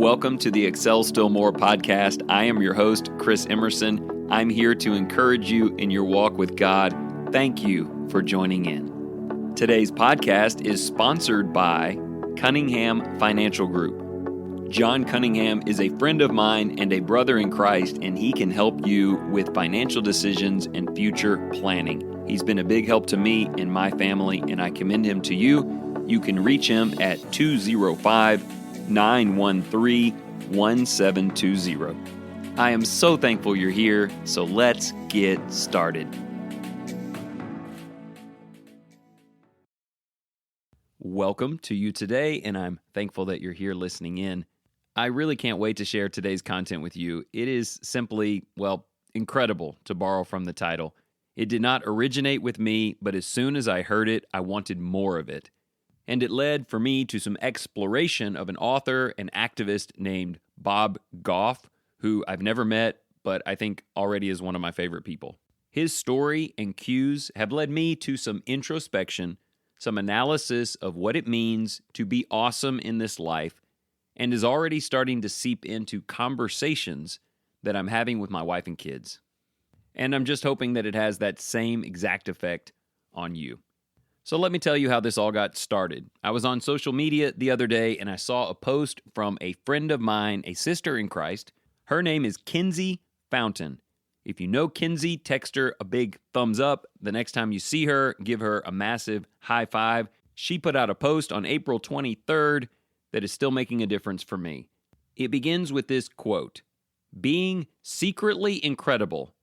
Welcome to the Excel Still More podcast. I am your host, Chris Emerson. I'm here to encourage you in your walk with God. Thank you for joining in. Today's podcast is sponsored by Cunningham Financial Group. John Cunningham is a friend of mine and a brother in Christ, and he can help you with financial decisions and future planning. He's been a big help to me and my family, and I commend him to you. You can reach him at 205-913-1720. I am so thankful you're here, so let's get started. Welcome to you today, and I'm thankful that you're here listening in. I really can't wait to share today's content with you. It is simply, incredible, to borrow from the title. It did not originate with me, but as soon as I heard it, I wanted more of it. And it led for me to some exploration of an author and activist named Bob Goff, who I've never met, but I think already is one of my favorite people. His story and cues have led me to some introspection, some analysis of what it means to be awesome in this life, and is already starting to seep into conversations that I'm having with my wife and kids. And I'm just hoping that it has that same exact effect on you. So let me tell you how this all got started. I was on social media the other day and I saw a post from a friend of mine, a sister in Christ. Her name is Kinsey Fountain. If you know Kinsey, text her a big thumbs up. The next time you see her, give her a massive high five. She put out a post on April 23rd that is still making a difference for me. It begins with this quote: "Being secretly incredible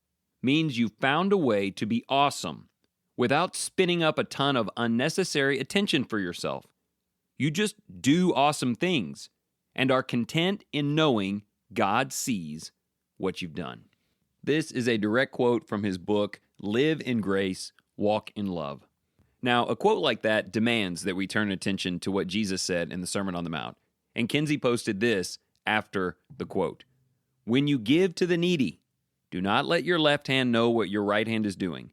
means you found a way to be awesome without spinning up a ton of unnecessary attention for yourself. You just do awesome things and are content in knowing God sees what you've done." This is a direct quote from his book, Live in Grace, Walk in Love. Now, a quote like that demands that we turn attention to what Jesus said in the Sermon on the Mount. And Kinsey posted this after the quote: "When you give to the needy, do not let your left hand know what your right hand is doing,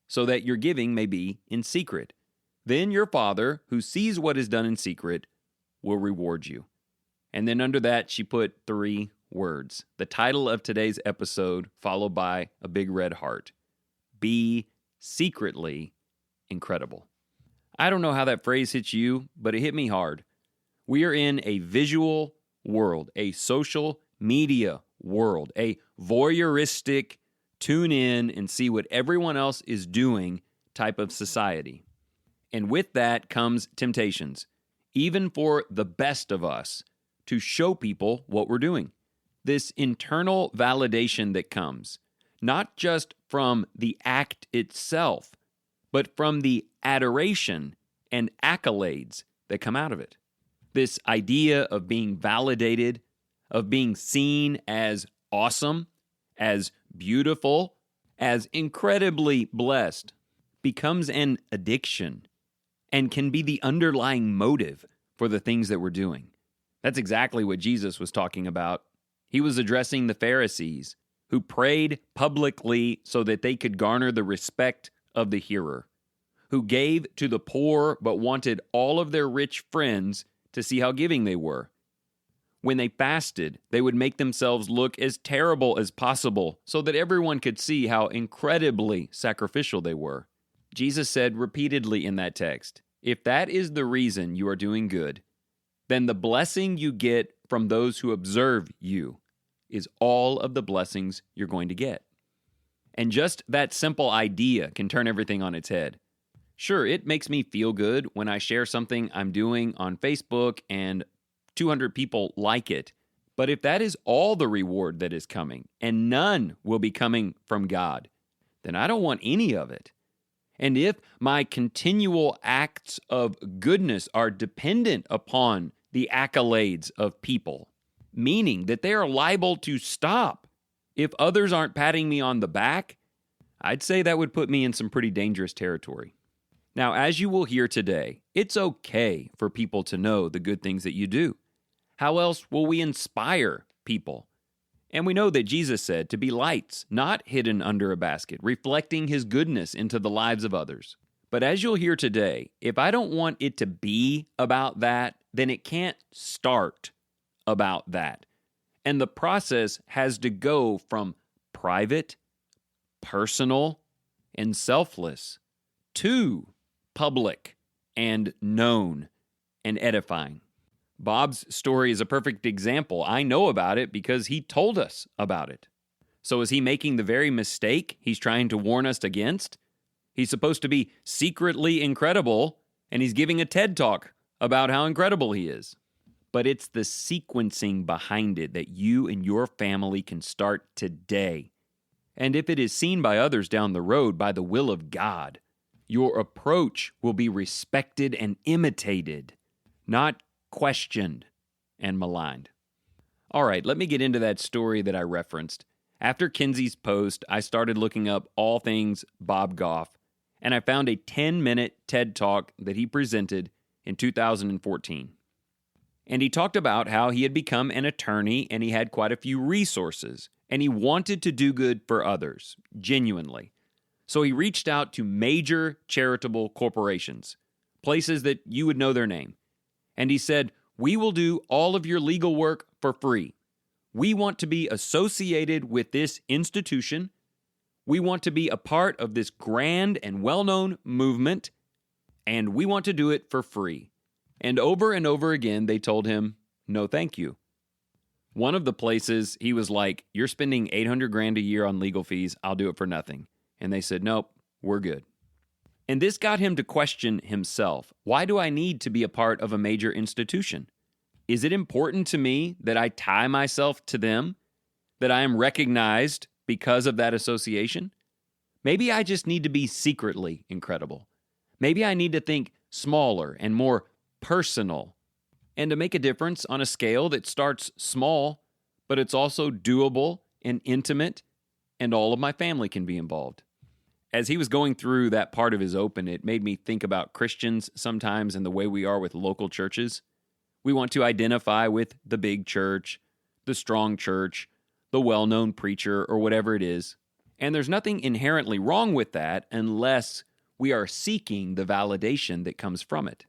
so that your giving may be in secret. Then your Father, who sees what is done in secret, will reward you." And then under that, she put 3 words. The title of today's episode, followed by a big red heart: Be secretly incredible. I don't know how that phrase hits you, but it hit me hard. We are in a visual world, a social media world, a voyeuristic tune in and see what everyone else is doing type of society. And with that comes temptations, even for the best of us, to show people what we're doing. This internal validation that comes, not just from the act itself, but from the adoration and accolades that come out of it. This idea of being validated, of being seen as awesome, as beautiful, as incredibly blessed, becomes an addiction and can be the underlying motive for the things that we're doing. That's exactly what Jesus was talking about. He was addressing the Pharisees, who prayed publicly so that they could garner the respect of the hearer, who gave to the poor but wanted all of their rich friends to see how giving they were. When they fasted, they would make themselves look as terrible as possible so that everyone could see how incredibly sacrificial they were. Jesus said repeatedly in that text, if that is the reason you are doing good, then the blessing you get from those who observe you is all of the blessings you're going to get. And just that simple idea can turn everything on its head. Sure, it makes me feel good when I share something I'm doing on Facebook and 200 people like it. But if that is all the reward that is coming, and none will be coming from God, then I don't want any of it. And if my continual acts of goodness are dependent upon the accolades of people, meaning that they are liable to stop if others aren't patting me on the back, I'd say that would put me in some pretty dangerous territory. Now, as you will hear today, it's okay for people to know the good things that you do. How else will we inspire people? And we know that Jesus said to be lights, not hidden under a basket, reflecting his goodness into the lives of others. But as you'll hear today, if I don't want it to be about that, then it can't start about that. And the process has to go from private, personal, and selfless to public and known and edifying. Bob's story is a perfect example. I know about it because he told us about it. So is he making the very mistake he's trying to warn us against? He's supposed to be secretly incredible, and he's giving a TED Talk about how incredible he is. But it's the sequencing behind it that you and your family can start today. And if it is seen by others down the road by the will of God, your approach will be respected and imitated, not questioned and maligned. All right, let me get into that story that I referenced. After Kinsey's post, I started looking up all things Bob Goff, and I found a 10-minute TED Talk that he presented in 2014. And he talked about how he had become an attorney and he had quite a few resources, and he wanted to do good for others, genuinely. So he reached out to major charitable corporations, places that you would know their name. And he said, "We will do all of your legal work for free. We want to be associated with this institution. We want to be a part of this grand and well-known movement, and we want to do it for free." And over again, they told him, "No, thank you." One of the places, he was like, "You're spending $800,000 a year on legal fees. I'll do it for nothing." And they said, "Nope, we're good." And this got him to question himself. Why do I need to be a part of a major institution? Is it important to me that I tie myself to them, that I am recognized because of that association? Maybe I just need to be secretly incredible. Maybe I need to think smaller and more personal, and to make a difference on a scale that starts small, but it's also doable and intimate, and all of my family can be involved. As he was going through that part of his open, it made me think about Christians sometimes and the way we are with local churches. We want to identify with the big church, the strong church, the well-known preacher, or whatever it is. And there's nothing inherently wrong with that unless we are seeking the validation that comes from it.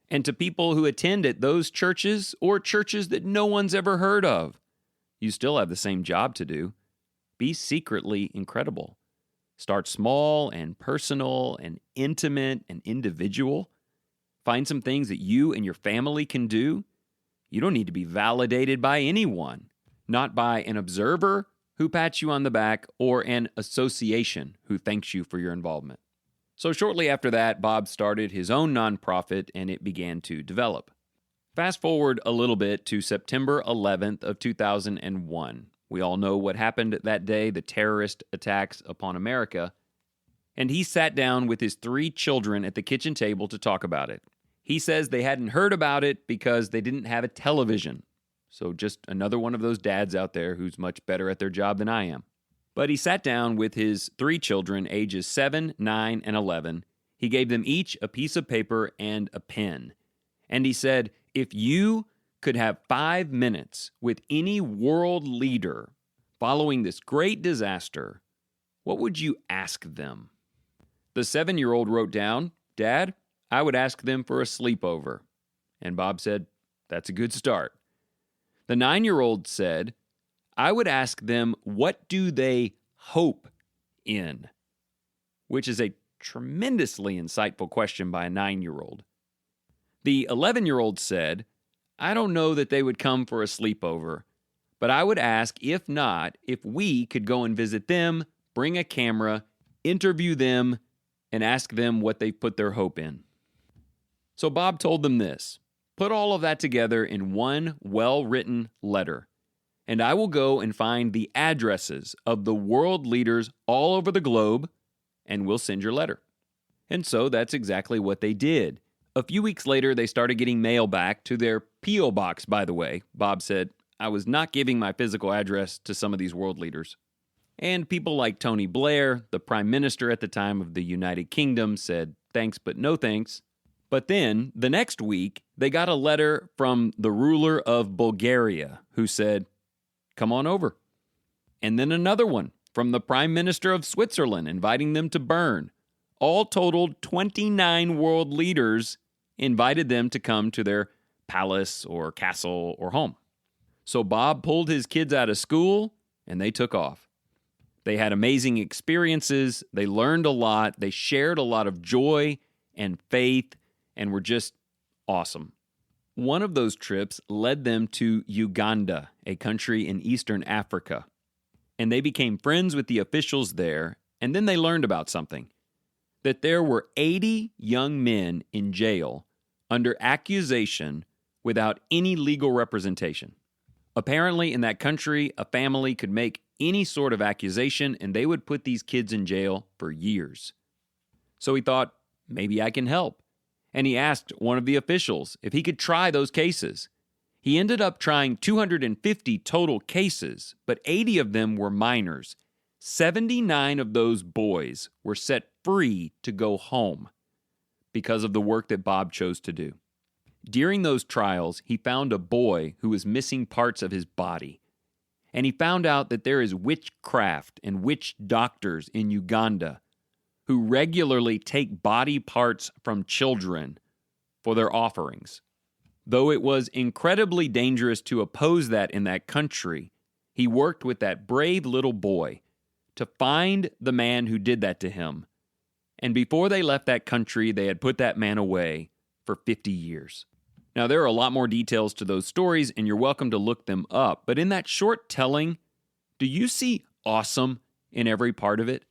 And to people who attend at those churches or churches that no one's ever heard of, you still have the same job to do. Be secretly incredible. Start small and personal and intimate and individual. Find some things that you and your family can do. You don't need to be validated by anyone, not by an observer who pats you on the back or an association who thanks you for your involvement. So shortly after that, Bob started his own nonprofit and it began to develop. Fast forward a little bit to September 11th of 2001. We all know what happened that day, the terrorist attacks upon America. And he sat down with his 3 children at the kitchen table to talk about it. He says they hadn't heard about it because they didn't have a television. So just another one of those dads out there who's much better at their job than I am. But he sat down with his 3 children, ages 7, 9, and 11. He gave them each a piece of paper and a pen. And he said, if you could have 5 minutes with any world leader following this great disaster, what would you ask them? The 7-year-old wrote down, "Dad, I would ask them for a sleepover." And Bob said, "That's a good start." The 9-year-old said, "I would ask them, what do they hope in?" Which is a tremendously insightful question by a 9-year-old. The 11-year-old said, "I don't know that they would come for a sleepover, but I would ask, if not, if we could go and visit them, bring a camera, interview them, and ask them what they put their hope in." So Bob told them this: put all of that together in one well-written letter, and I will go and find the addresses of the world leaders all over the globe, and we'll send your letter. And so that's exactly what they did. A few weeks later, they started getting mail back to their P.O. box, by the way. Bob said, "I was not giving my physical address to some of these world leaders." And people like Tony Blair, the Prime Minister at the time of the United Kingdom, said, "Thanks, but no thanks." But then, the next week, they got a letter from the ruler of Bulgaria, who said, "Come on over." And then another one from the Prime Minister of Switzerland, inviting them to Bern. All totaled, 29 world leaders invited them to come to their palace or castle or home. So Bob pulled his kids out of school, and they took off. They had amazing experiences. They learned a lot. They shared a lot of joy and faith and were just awesome. One of those trips led them to Uganda, a country in Eastern Africa. And they became friends with the officials there, and then they learned about something. That there were 80 young men in jail under accusation without any legal representation. Apparently, in that country, a family could make any sort of accusation, and they would put these kids in jail for years. So he thought, maybe I can help. And he asked one of the officials if he could try those cases. He ended up trying 250 total cases, but 80 of them were minors. 79 of those boys were set free to go home because of the work that Bob chose to do. During those trials, he found a boy who was missing parts of his body. And he found out that there is witchcraft and witch doctors in Uganda who regularly take body parts from children for their offerings. Though it was incredibly dangerous to oppose that in that country, he worked with that brave little boy to find the man who did that to him. And before they left that country, they had put that man away for 50 years. Now, there are a lot more details to those stories, and you're welcome to look them up. But in that short telling, do you see awesome in every part of it?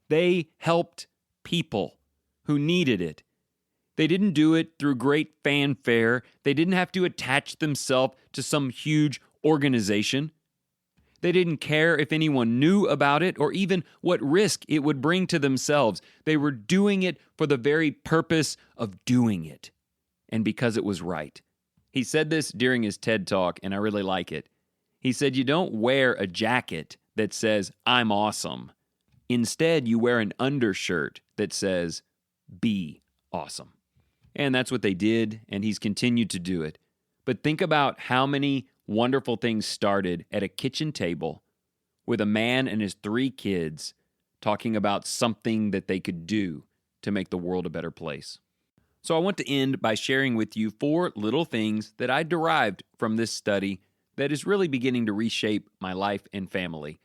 They helped people who needed it. They didn't do it through great fanfare. They didn't have to attach themselves to some huge organization. They didn't care if anyone knew about it or even what risk it would bring to themselves. They were doing it for the very purpose of doing it and because it was right. He said this during his TED Talk, and I really like it. He said, you don't wear a jacket that says, I'm awesome. Instead, you wear an undershirt that says, be awesome. And that's what they did, and he's continued to do it. But think about how many wonderful things started at a kitchen table with a man and his 3 kids talking about something that they could do to make the world a better place. So I want to end by sharing with you 4 little things that I derived from this study that is really beginning to reshape my life and family.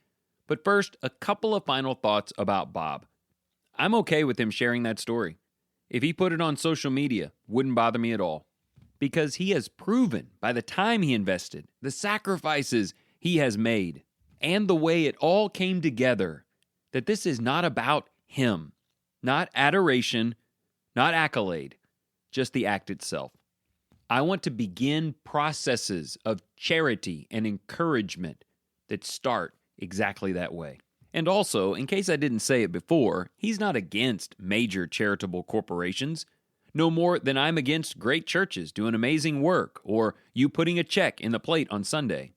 But first, a couple of final thoughts about Bob. I'm okay with him sharing that story. If he put it on social media, wouldn't bother me at all. Because he has proven by the time he invested, the sacrifices he has made, and the way it all came together, that this is not about him, not adoration, not accolade, just the act itself. I want to begin processes of charity and encouragement that start exactly that way. And also, in case I didn't say it before, he's not against major charitable corporations, no more than I'm against great churches doing amazing work or you putting a check in the plate on Sunday.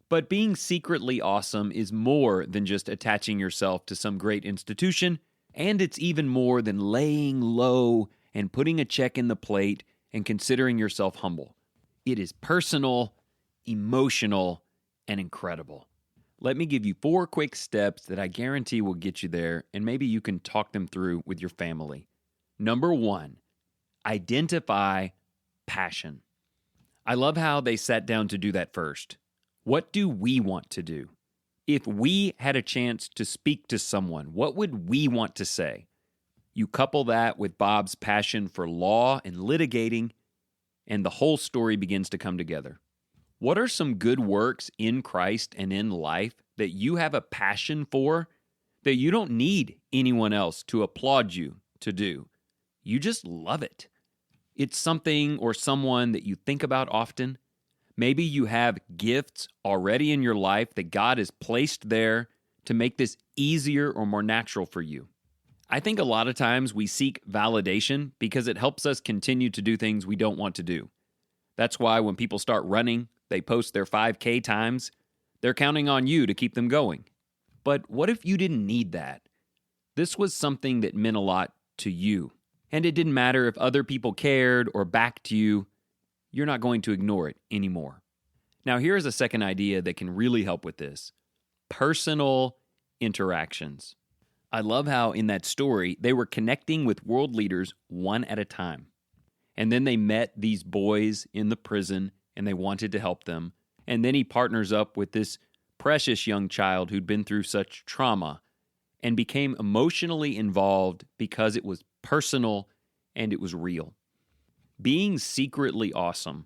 But being secretly awesome is more than just attaching yourself to some great institution, and it's even more than laying low and putting a check in the plate and considering yourself humble. It is personal, emotional, and incredible. Let me give you 4 quick steps that I guarantee will get you there, and maybe you can talk them through with your family. Number 1, identify passion. I love how they sat down to do that first. What do we want to do? If we had a chance to speak to someone, what would we want to say? You couple that with Bob's passion for law and litigating, and the whole story begins to come together. What are some good works in Christ and in life that you have a passion for that you don't need anyone else to applaud you to do? You just love it. It's something or someone that you think about often. Maybe you have gifts already in your life that God has placed there to make this easier or more natural for you. I think a lot of times we seek validation because it helps us continue to do things we don't want to do. That's why when people start running, they post their 5K times. They're counting on you to keep them going. But what if you didn't need that? This was something that meant a lot to you. And it didn't matter if other people cared or backed you. You're not going to ignore it anymore. Now, here's a second idea that can really help with this. Personal interactions. I love how in that story, they were connecting with world leaders one at a time. And then they met these boys in the prison and they wanted to help them. And then he partners up with this precious young child who'd been through such trauma and became emotionally involved because it was personal and it was real. Being secretly awesome,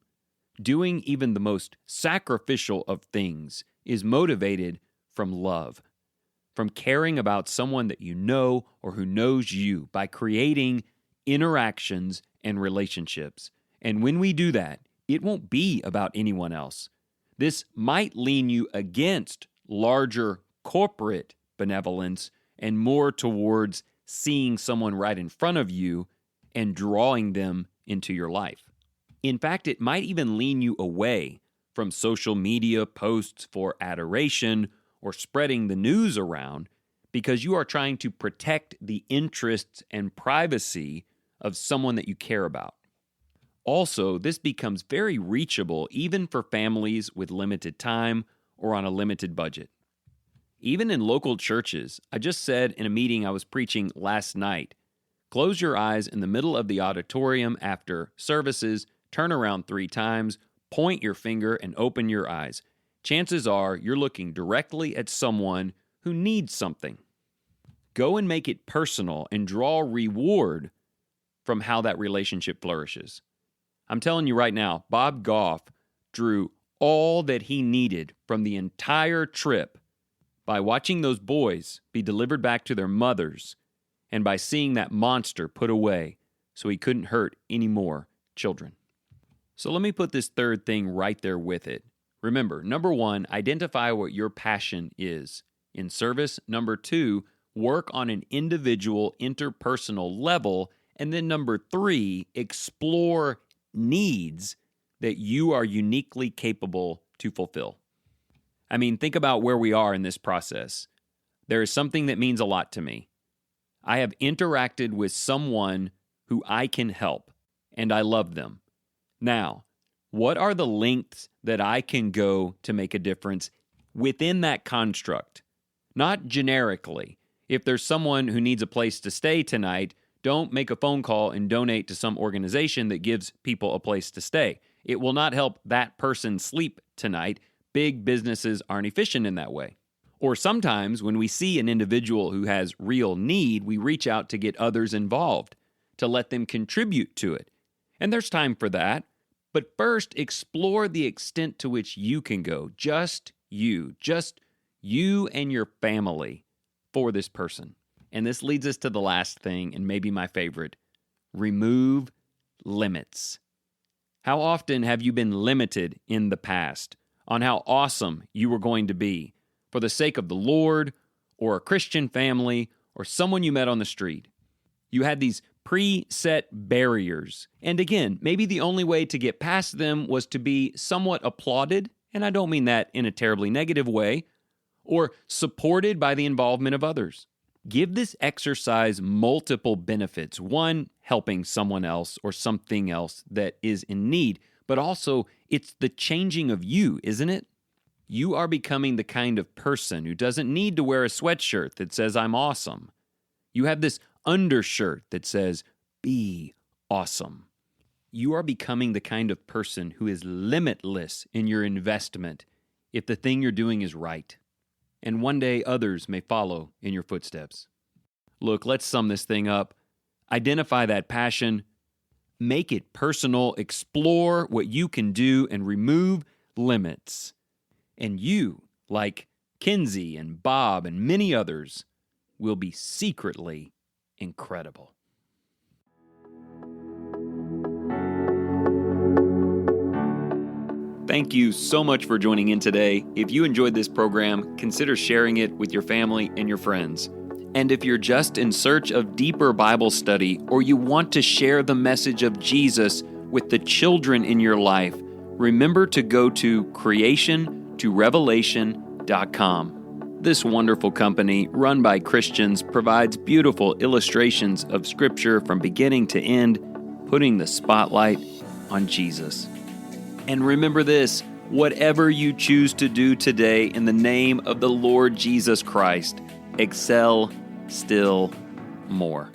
doing even the most sacrificial of things, is motivated from love, from caring about someone that you know or who knows you, by creating interactions and relationships. And when we do that, it won't be about anyone else. This might lean you against larger corporate benevolence and more towards seeing someone right in front of you and drawing them into your life. In fact, it might even lean you away from social media posts for adoration or spreading the news around because you are trying to protect the interests and privacy of someone that you care about. Also, this becomes very reachable even for families with limited time or on a limited budget. Even in local churches, I just said in a meeting I was preaching last night, close your eyes in the middle of the auditorium after services, turn around 3 times, point your finger, and open your eyes. Chances are you're looking directly at someone who needs something. Go and make it personal and draw reward from how that relationship flourishes. I'm telling you right now, Bob Goff drew all that he needed from the entire trip by watching those boys be delivered back to their mothers and by seeing that monster put away so he couldn't hurt any more children. So let me put this third thing right there with it. Remember, number 1, identify what your passion is in service. Number 2, work on an individual interpersonal level. And then number 3, explore needs that you are uniquely capable to fulfill. I mean, think about where we are in this process. There is something that means a lot to me. I have interacted with someone who I can help, and I love them. Now, what are the lengths that I can go to make a difference within that construct? Not generically. If there's someone who needs a place to stay tonight, don't make a phone call and donate to some organization that gives people a place to stay. It will not help that person sleep tonight. Big businesses aren't efficient in that way. Or sometimes when we see an individual who has real need, we reach out to get others involved, to let them contribute to it. And there's time for that. But first, explore the extent to which you can go, just you and your family for this person. And this leads us to the last thing, and maybe my favorite, remove limits. How often have you been limited in the past on how awesome you were going to be for the sake of the Lord or a Christian family or someone you met on the street? You had these preset barriers. And again, maybe the only way to get past them was to be somewhat applauded, and I don't mean that in a terribly negative way, or supported by the involvement of others. Give this exercise multiple benefits. One, helping someone else or something else that is in need, but also it's the changing of you, isn't it? You are becoming the kind of person who doesn't need to wear a sweatshirt that says, I'm awesome. You have this undershirt that says, be awesome. You are becoming the kind of person who is limitless in your investment if the thing you're doing is right. And one day others may follow in your footsteps. Look, let's sum this thing up. Identify that passion, make it personal, explore what you can do, and remove limits. And you, like Kinsey and Bob and many others, will be secretly incredible. Thank you so much for joining in today. If you enjoyed this program, consider sharing it with your family and your friends. And if you're just in search of deeper Bible study or you want to share the message of Jesus with the children in your life, remember to go to creationtorevelation.com. This wonderful company, run by Christians, provides beautiful illustrations of Scripture from beginning to end, putting the spotlight on Jesus. And remember this, whatever you choose to do today in the name of the Lord Jesus Christ, excel still more.